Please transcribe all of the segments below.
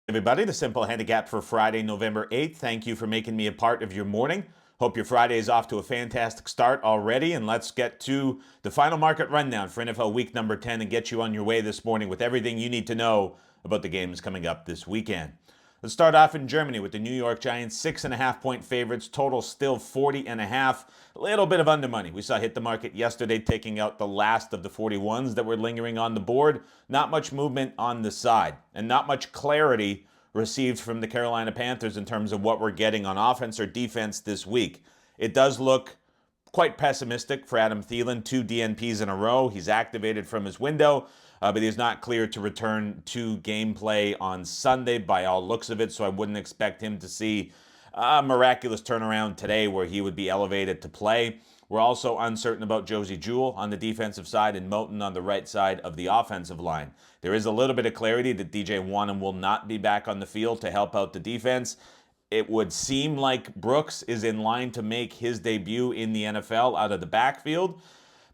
Everybody, the Simple Handicap for Friday, November 8th. Thank you for making me a part of your morning. Hope your Friday is off to a fantastic start already, and let's get to the final market rundown for NFL week number 10 and get you on your way this morning with everything you need to know about the games coming up this weekend. Let's start off in Germany with the New York Giants, 6.5-point favorites, total still 40.5. A little bit of under money. We saw hit the market yesterday, taking out the last of the 41s that were lingering on the board. Not much movement on the side, and not much clarity received from the Carolina Panthers in terms of what we're getting on offense or defense this week. It does look quite pessimistic for Adam Thielen, 2 DNPs in a row. He's activated from his window, but he's not clear to return to gameplay on Sunday by all looks of it, so I wouldn't expect him to see a miraculous turnaround today where he would be elevated to play. We're also uncertain about Josie Jewell on the defensive side and Moton on the right side of the offensive line. There is a little bit of clarity that DJ Wonnum will not be back on the field to help out the defense. It would seem like Brooks is in line to make his debut in the NFL out of the backfield.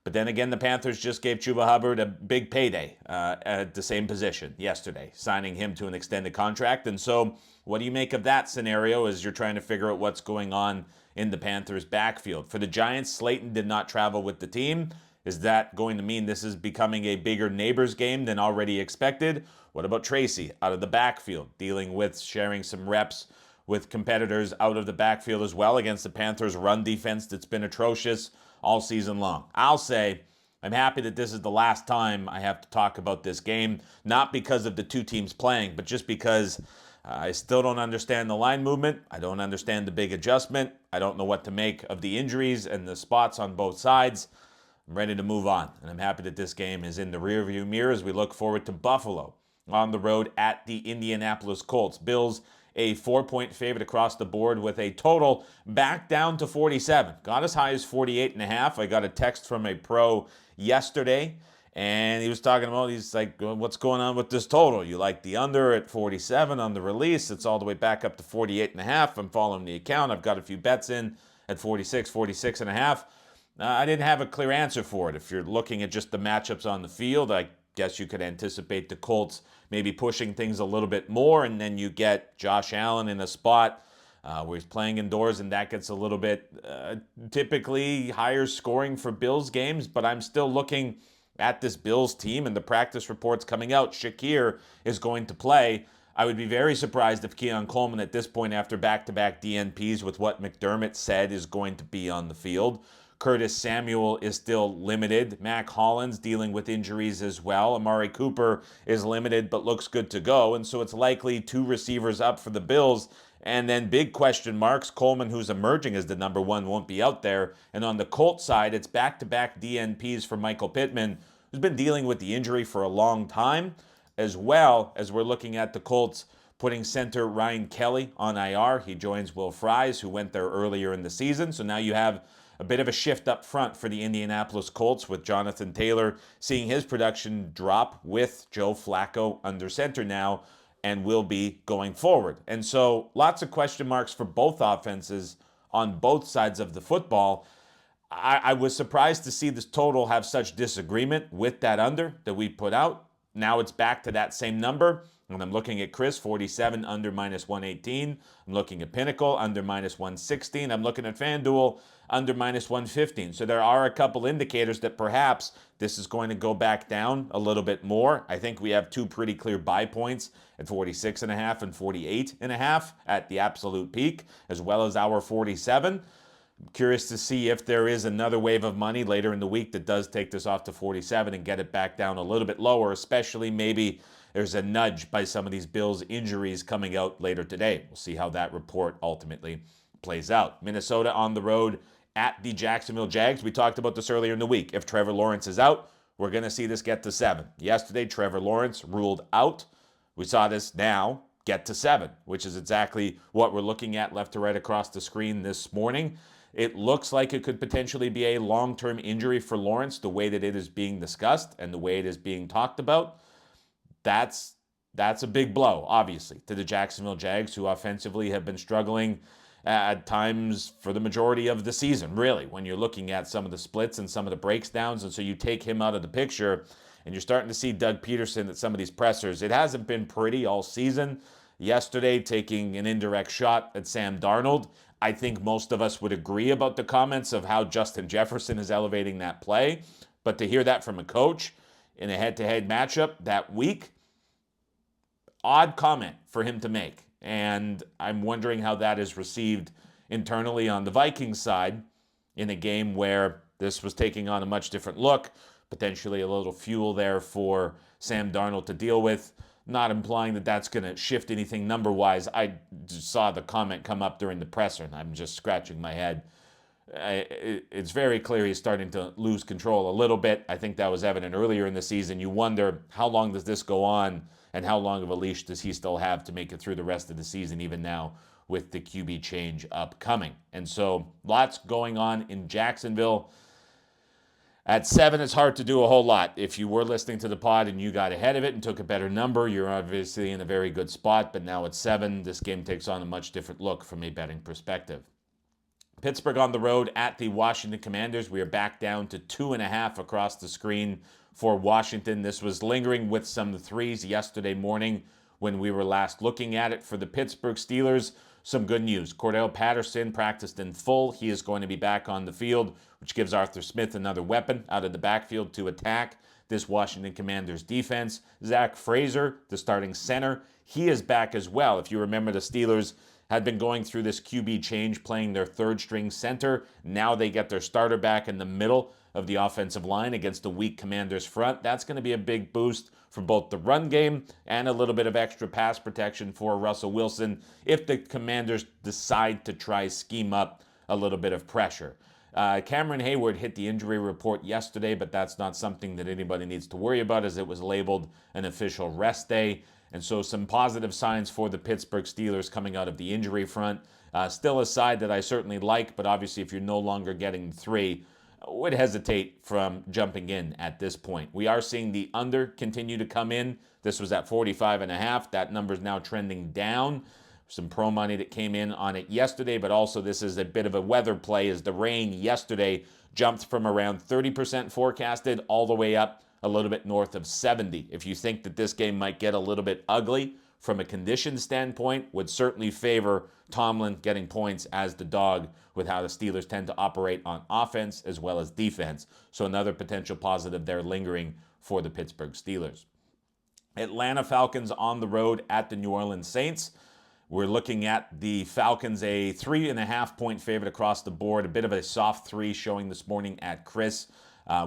But then again, the Panthers just gave Chuba Hubbard a big payday at the same position yesterday, signing him to an extended contract. And so what do you make of that scenario as you're trying to figure out what's going on in the Panthers' backfield? For the Giants, Slayton did not travel with the team. Is that going to mean this is becoming a bigger neighbors game than already expected? What about Tracy out of the backfield, dealing with sharing some reps with competitors out of the backfield as well against the Panthers' run defense that's been atrocious all season long? I'll say I'm happy that this is the last time I have to talk about this game, not because of the two teams playing, but just because I still don't understand the line movement. I don't understand the big adjustment. I don't know what to make of the injuries and the spots on both sides. I'm ready to move on, and I'm happy that this game is in the rearview mirror as we look forward to Buffalo on the road at the Indianapolis Colts. Bills a 4-point favorite across the board with a total back down to 47. Got as high as 48.5. I got a text from a pro yesterday, and he was talking about, he's like, what's going on with this total? You like the under at 47 on the release. It's all the way back up to 48.5. I'm following the account. I've got a few bets in at 46, 46.5. I didn't have a clear answer for it. If you're looking at just the matchups on the field, I guess you could anticipate the Colts maybe pushing things a little bit more, and then you get Josh Allen in a spot where he's playing indoors, and that gets a little bit typically higher scoring for Bills games, but I'm still looking at this Bills team and the practice reports coming out. Shakir is going to play. I would be very surprised if Keon Coleman at this point, after back-to-back DNPs with what McDermott said, is going to be on the field. Curtis Samuel is still limited. Mac Hollins dealing with injuries as well. Amari Cooper is limited but looks good to go. And so it's likely 2 receivers up for the Bills. And then big question marks. Coleman, who's emerging as the number 1, won't be out there. And on the Colts side, it's back-to-back DNPs for Michael Pittman, who's been dealing with the injury for a long time, as well as we're looking at the Colts putting center Ryan Kelly on IR. He joins Will Fries, who went there earlier in the season. So now you have a bit of a shift up front for the Indianapolis Colts with Jonathan Taylor seeing his production drop with Joe Flacco under center now and will be going forward. And so lots of question marks for both offenses on both sides of the football. I was surprised to see this total have such disagreement with that under that we put out. Now it's back to that same number. And I'm looking at Chris, 47 under minus 118. I'm looking at Pinnacle under minus 116. I'm looking at FanDuel under minus 115. So there are a couple indicators that perhaps this is going to go back down a little bit more. I think we have 2 pretty clear buy points at 46.5 and 48.5 at the absolute peak, as well as our 47. I'm curious to see if there is another wave of money later in the week that does take this off to 47 and get it back down a little bit lower, especially maybe there's a nudge by some of these Bills injuries coming out later today. We'll see how that report ultimately plays out. Minnesota on the road at the Jacksonville Jags. We talked about this earlier in the week. If Trevor Lawrence is out, we're going to see this get to 7. Yesterday, Trevor Lawrence ruled out. We saw this now get to 7, which is exactly what we're looking at left to right across the screen this morning. It looks like it could potentially be a long-term injury for Lawrence, the way that it is being discussed and the way it is being talked about. That's a big blow, obviously, to the Jacksonville Jags, who offensively have been struggling at times for the majority of the season, really, when you're looking at some of the splits and some of the breakdowns. And so you take him out of the picture, and you're starting to see Doug Peterson at some of these pressers. It hasn't been pretty all season. yesterday, taking an indirect shot at Sam Darnold. I think most of us would agree about the comments of how Justin Jefferson is elevating that play. But to hear that from a coach in a head-to-head matchup that week, odd comment for him to make. And I'm wondering how that is received internally on the Vikings side in a game where this was taking on a much different look, potentially a little fuel there for Sam Darnold to deal with. Not implying that that's going to shift anything number-wise. I just saw the comment come up during the presser, and I'm just scratching my head. It's very clear he's starting to lose control a little bit. I think that was evident earlier in the season. You wonder, how long does this go on, and how long of a leash does he still have to make it through the rest of the season, even now with the QB change upcoming. And so lots going on in Jacksonville. At 7, it's hard to do a whole lot. If you were listening to the pod and you got ahead of it and took a better number, you're obviously in a very good spot. But now at 7, this game takes on a much different look from a betting perspective. Pittsburgh on the road at the Washington Commanders. We are back down to 2.5 across the screen for Washington. This was lingering with some threes yesterday morning when we were last looking at it. For the Pittsburgh Steelers, some good news. Cordell Patterson practiced in full. He is going to be back on the field, which gives Arthur Smith another weapon out of the backfield to attack this Washington Commanders defense. Zach Frazier, the starting center, he is back as well. If you remember, the Steelers had been going through this QB change, playing their third-string center. Now they get their starter back in the middle of the offensive line against a weak Commanders front. That's going to be a big boost for both the run game and a little bit of extra pass protection for Russell Wilson if the Commanders decide to try scheme up a little bit of pressure. Cameron Hayward hit the injury report yesterday, but that's not something that anybody needs to worry about, as it was labeled an official rest day. And so some positive signs for the Pittsburgh Steelers coming out of the injury front. Still a side that I certainly like, but obviously if you're no longer getting 3, would hesitate from jumping in at this point. We are seeing the under continue to come in. This was at 45.5. That number is now trending down. Some pro money that came in on it yesterday, but also this is a bit of a weather play, as the rain yesterday jumped from around 30% forecasted all the way up a little bit north of 70. If you think that this game might get a little bit ugly from a condition standpoint, would certainly favor Tomlin getting points as the dog with how the Steelers tend to operate on offense as well as defense. So another potential positive there lingering for the Pittsburgh Steelers. Atlanta Falcons on the road at the New Orleans Saints. We're looking at the Falcons, a 3.5-point favorite across the board, a bit of a soft 3 showing this morning at Chris.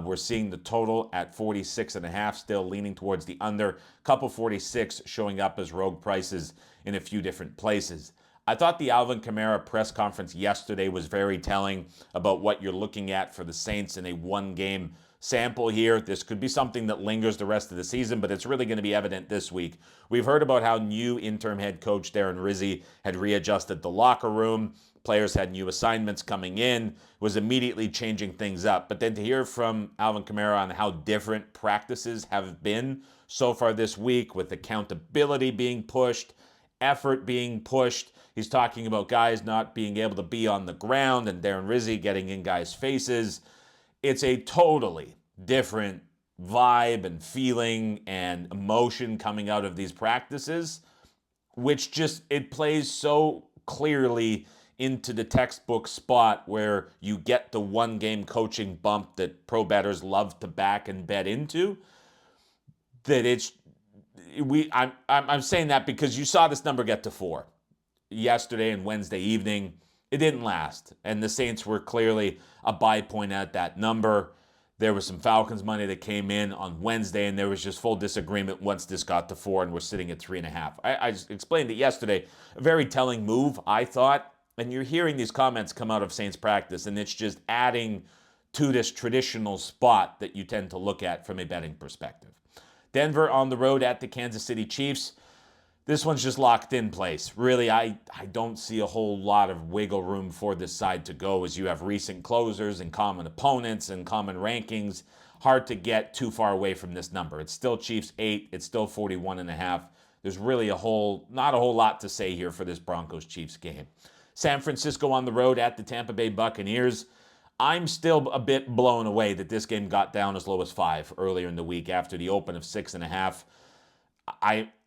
We're seeing the total at 46.5, still leaning towards the under. Couple 46 showing up as rogue prices in a few different places. I thought the Alvin Kamara press conference yesterday was very telling about what you're looking at for the Saints in a one-game sample here. This could be something that lingers the rest of the season, but it's really going to be evident this week. We've heard about how new interim head coach Darren Rizzi had readjusted the locker room. Players had new assignments coming in, was immediately changing things up. But then to hear from Alvin Kamara on how different practices have been so far this week, with accountability being pushed, effort being pushed. He's talking about guys not being able to be on the ground and Darren Rizzi getting in guys' faces. It's a totally different vibe and feeling and emotion coming out of these practices, which just, it plays so clearly into the textbook spot where you get the one-game coaching bump that pro bettors love to back and bet into. That I'm saying that because you saw this number get to 4 yesterday and Wednesday evening. It didn't last, and the Saints were clearly a buy point at that number. There was some Falcons money that came in on Wednesday, and there was just full disagreement once this got to 4, and we're sitting at 3.5. I just explained it yesterday. A very telling move, I thought. And you're hearing these comments come out of Saints practice, and it's just adding to this traditional spot that you tend to look at from a betting perspective. Denver on the road at the Kansas City Chiefs. This one's just locked in place. Really, I don't see a whole lot of wiggle room for this side to go, as you have recent closers and common opponents and common rankings. Hard to get too far away from this number. It's still Chiefs 8. It's still 41.5. There's really not a whole lot to say here for this Broncos-Chiefs game. San Francisco on the road at the Tampa Bay Buccaneers. I'm still a bit blown away that this game got down as low as 5 earlier in the week after the open of 6.5.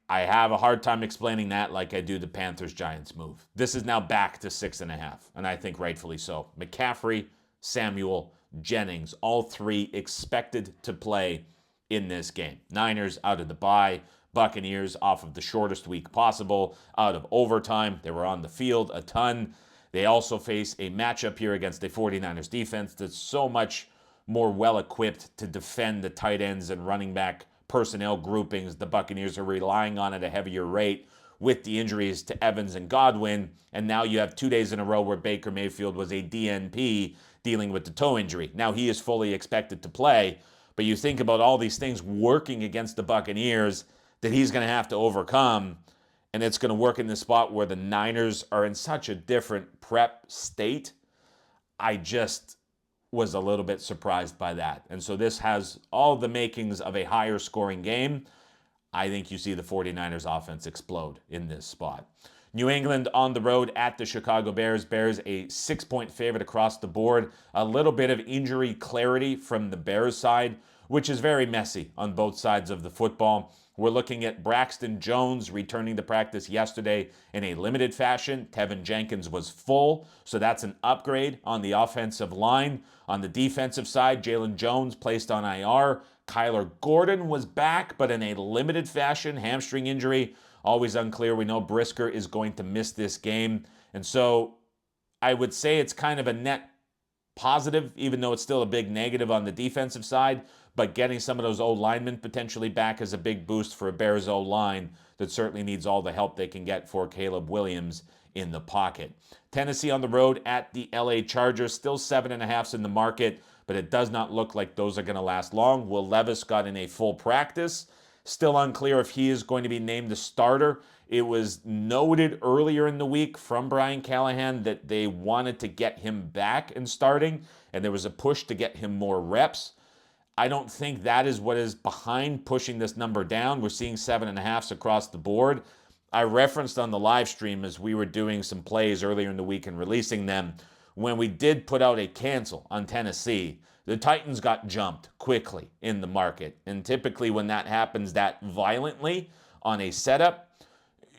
I have a hard time explaining that like I do the Panthers-Giants move. This is now back to 6.5, and I think rightfully so. McCaffrey, Samuel, Jennings, all three expected to play in this game. Niners out of the bye, Buccaneers off of the shortest week possible, out of overtime. They were on the field a ton. They also face a matchup here against a 49ers defense that's so much more well-equipped to defend the tight ends and running back personnel groupings. The Buccaneers are relying on at a heavier rate with the injuries to Evans and Godwin. And now you have 2 days in a row where Baker Mayfield was a DNP dealing with the toe injury. Now he is fully expected to play, but you think about all these things working against the Buccaneers that he's going to have to overcome, and it's going to work in the spot where the Niners are in such a different prep state. I just was a little bit surprised by that. And so this has all the makings of a higher scoring game. I think you see the 49ers offense explode in this spot. New England on the road at the Chicago Bears. Bears a 6-point favorite across the board. A little bit of injury clarity from the Bears side, which is very messy on both sides of the football. We're looking at Braxton Jones returning to practice yesterday in a limited fashion. Tevin Jenkins was full, so that's an upgrade on the offensive line. On the defensive side, Jalen Jones placed on IR. Kyler Gordon was back, but in a limited fashion, hamstring injury. Always unclear. We know Brisker is going to miss this game. And so I would say it's kind of a net positive, even though it's still a big negative on the defensive side. But getting some of those old linemen potentially back is a big boost for a Bears O-line that certainly needs all the help they can get for Caleb Williams in the pocket. Tennessee on the road at the LA Chargers. Still 7.5s in the market, but it does not look like those are going to last long. Will Levis got in a full practice. Still unclear if he is going to be named the starter. It was noted earlier in the week from Brian Callahan that they wanted to get him back and starting, and there was a push to get him more reps. I don't think that is what is behind pushing this number down. We're seeing 7.5s across the board. I referenced on the live stream as we were doing some plays earlier in the week and releasing them. When we did put out a cancel on Tennessee, the Titans got jumped quickly in the market. And typically when that happens that violently on a setup,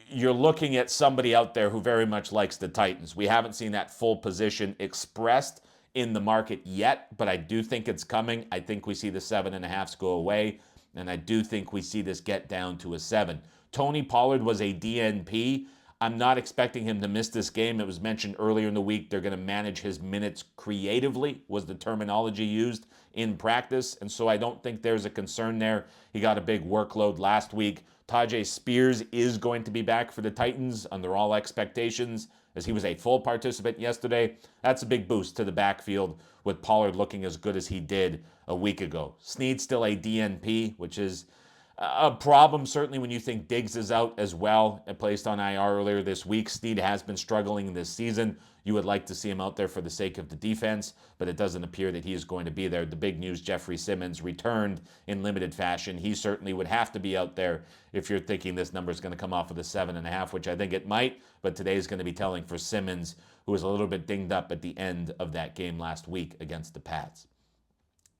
you're looking at somebody out there who very much likes the Titans. We haven't seen that full position expressed in the market yet, but I do think it's coming. I think we see the 7.5s go away, and I do think we see this get down to a 7. Tony Pollard was a DNP. I'm not expecting him to miss this game. It was mentioned earlier in the week they're going to manage his minutes creatively, was the terminology used in practice, and so I don't think there's a concern there. He got a big workload last week. Tajay Spears is going to be back for the Titans under all expectations, as he was a full participant yesterday. That's a big boost to the backfield with Pollard looking as good as he did a week ago. Snead's still a DNP, which is a problem certainly when you think Diggs is out as well and placed on IR earlier this week. Snead has been struggling this season. You would like to see him out there for the sake of the defense, but it doesn't appear that he is going to be there. The big news, Jeffrey Simmons returned in limited fashion. He certainly would have to be out there if you're thinking this number is going to come off of the 7.5, which I think it might, but today is going to be telling for Simmons, who was a little bit dinged up at the end of that game last week against the Pats.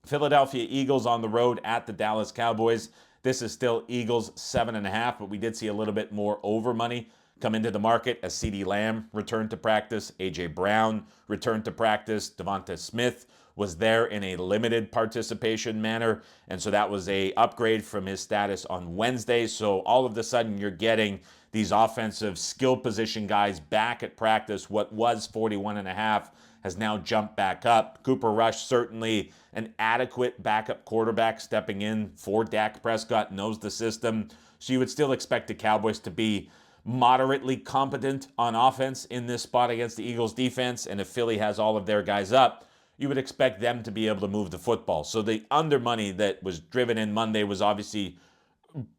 Philadelphia Eagles on the road at the Dallas Cowboys. This is still Eagles 7.5, but we did see a little bit more over money come into the market as CeeDee Lamb returned to practice. A.J. Brown returned to practice. Devonta Smith was there in a limited participation manner, and so that was a upgrade from his status on Wednesday. So all of a sudden you're getting these offensive skill position guys back at practice. What was 41.5 has now jumped back up. Cooper Rush, certainly an adequate backup quarterback stepping in for Dak Prescott, knows the system. So you would still expect the Cowboys to be moderately competent on offense in this spot against the Eagles defense. And if Philly has all of their guys up, you would expect them to be able to move the football. So the under money that was driven in Monday was obviously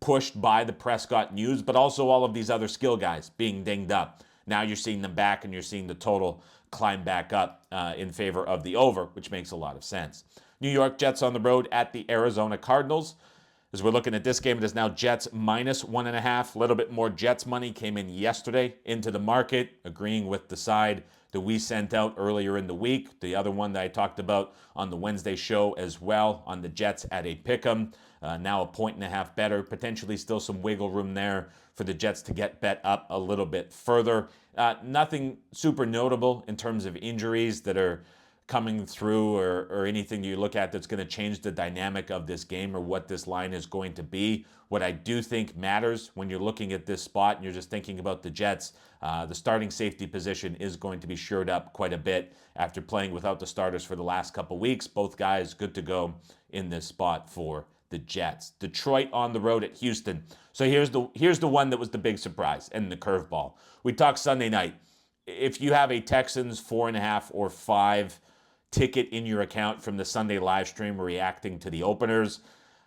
pushed by the Prescott news, but also all of these other skill guys being dinged up. Now you're seeing them back and you're seeing the total climb back up in favor of the over, which makes a lot of sense. New York Jets on the road at the Arizona Cardinals. As we're looking at this game, it is now Jets minus 1.5. A little bit more Jets money came in yesterday into the market, agreeing with the side that we sent out earlier in the week. The other one that I talked about on the Wednesday show as well, on the Jets at a pick'em. Now 1.5 better. Potentially still some wiggle room there for the Jets to get bet up a little bit further. Nothing super notable in terms of injuries that are coming through or anything you look at that's going to change the dynamic of this game or what this line is going to be. What I do think matters when you're looking at this spot and you're just thinking about the Jets, the starting safety position is going to be shored up quite a bit after playing without the starters for the last couple weeks. Both guys good to go in this spot for the Jets. Detroit on the road at Houston. So here's the one that was the big surprise and the curveball. We talked Sunday night. If you have a Texans 4.5 or 5 ticket in your account from the Sunday live stream reacting to the openers,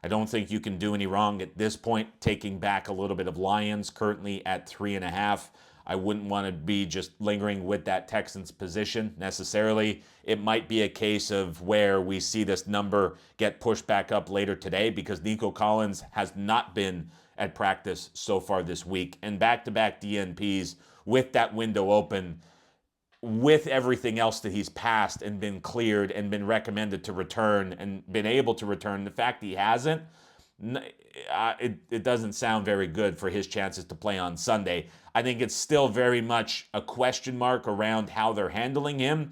I don't think you can do any wrong at this point, taking back a little bit of Lions currently at 3.5. I wouldn't want to be just lingering with that Texans position necessarily. It might be a case of where we see this number get pushed back up later today because Nico Collins has not been at practice so far this week, and back-to-back DNPs with that window open, with everything else that he's passed and been cleared and been recommended to return and been able to return, the fact he hasn't, it doesn't sound very good for his chances to play on Sunday. I think it's still very much a question mark around how they're handling him.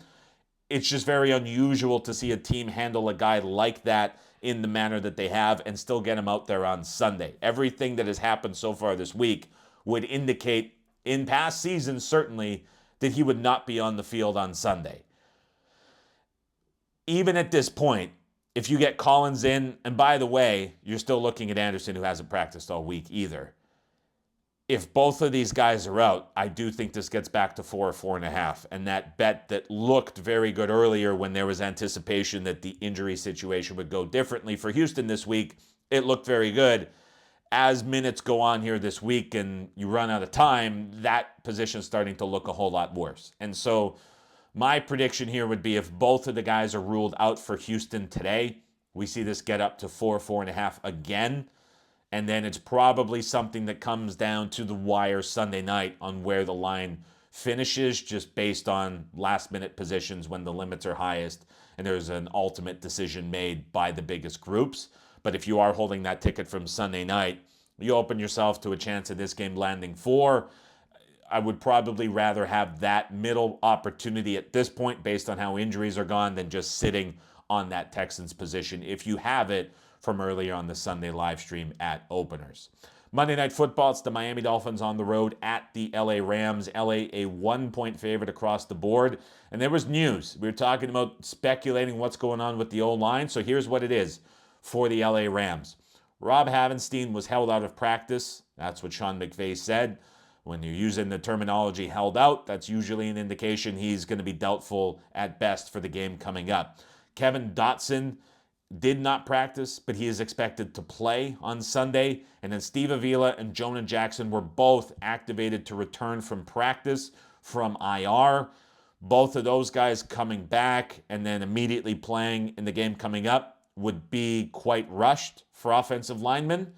It's just very unusual to see a team handle a guy like that in the manner that they have and still get him out there on Sunday. Everything that has happened so far this week would indicate, in past seasons certainly, that he would not be on the field on Sunday. Even at this point, if you get Collins in, and by the way, you're still looking at Anderson, who hasn't practiced all week either. If both of these guys are out, I do think this gets back to 4 or 4.5. And that bet that looked very good earlier when there was anticipation that the injury situation would go differently for Houston this week, it looked very good. As minutes go on here this week and you run out of time, that position's starting to look a whole lot worse. And so my prediction here would be if both of the guys are ruled out for Houston today, we see this get up to 4, 4.5 again. And then it's probably something that comes down to the wire Sunday night on where the line finishes, just based on last-minute positions when the limits are highest and there's an ultimate decision made by the biggest groups. But if you are holding that ticket from Sunday night, you open yourself to a chance of this game landing 4. I would probably rather have that middle opportunity at this point based on how injuries are gone than just sitting on that Texans position if you have it from earlier on the Sunday live stream at openers. Monday Night Football, it's the Miami Dolphins on the road at the LA Rams. LA a 1-point favorite across the board. And there was news. We were talking about speculating what's going on with the O-line. So here's what it is for the LA Rams. Rob Havenstein was held out of practice. That's what Sean McVay said. When you're using the terminology held out, that's usually an indication he's going to be doubtful at best for the game coming up. Kevin Dotson did not practice, but he is expected to play on Sunday. And then Steve Avila and Jonah Jackson were both activated to return from practice from IR. Both of those guys coming back and then immediately playing in the game coming up would be quite rushed for offensive linemen.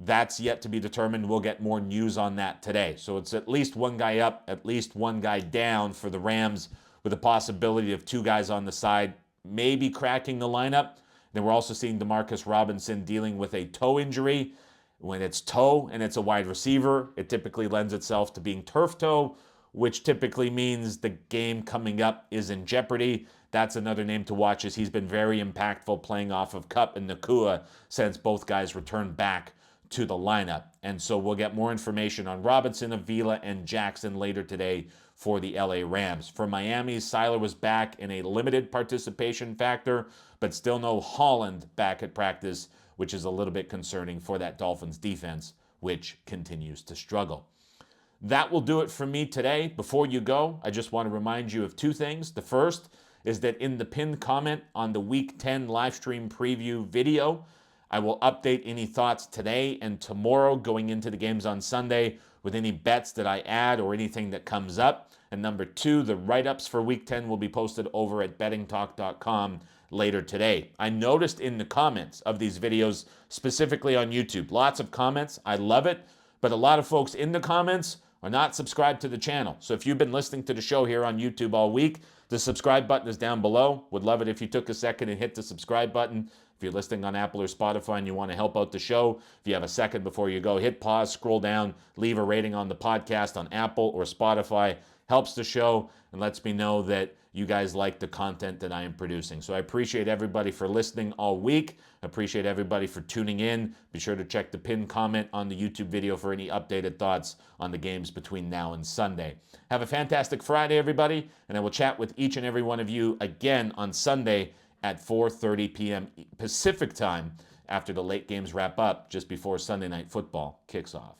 That's yet to be determined. We'll get more news on that today. So it's at least one guy up, at least one guy down for the Rams, with the possibility of 2 guys on the side maybe cracking the lineup. Then we're also seeing Demarcus Robinson dealing with a toe injury. When it's toe and it's a wide receiver, it typically lends itself to being turf toe, which typically means the game coming up is in jeopardy. That's another name to watch, as he's been very impactful playing off of Kupp and Nakua since both guys returned back to the lineup. And so we'll get more information on Robinson, Avila, and Jackson later today for the LA Rams. For Miami, Seiler was back in a limited participation factor, but still no Holland back at practice, which is a little bit concerning for that Dolphins defense, which continues to struggle. That will do it for me today. Before you go, I just want to remind you of 2 things. The first is that in the pinned comment on the Week 10 live stream preview video, I will update any thoughts today and tomorrow going into the games on Sunday with any bets that I add or anything that comes up. And number 2, the write-ups for Week 10 will be posted over at bettingtalk.com later today. I noticed in the comments of these videos, specifically on YouTube, lots of comments. I love it, but a lot of folks in the comments are not subscribed to the channel. So if you've been listening to the show here on YouTube all week, the subscribe button is down below. Would love it if you took a second and hit the subscribe button. If you're listening on Apple or Spotify and you want to help out the show, if you have a second before you go, hit pause, scroll down, leave a rating on the podcast on Apple or Spotify. Helps the show and lets me know that you guys like the content that I am producing. So I appreciate everybody for listening all week. I appreciate everybody for tuning in. Be sure to check the pinned comment on the YouTube video for any updated thoughts on the games between now and Sunday. Have a fantastic Friday, everybody, and I will chat with each and every one of you again on Sunday at 4:30 p.m. Pacific time after the late games wrap up just before Sunday Night Football kicks off.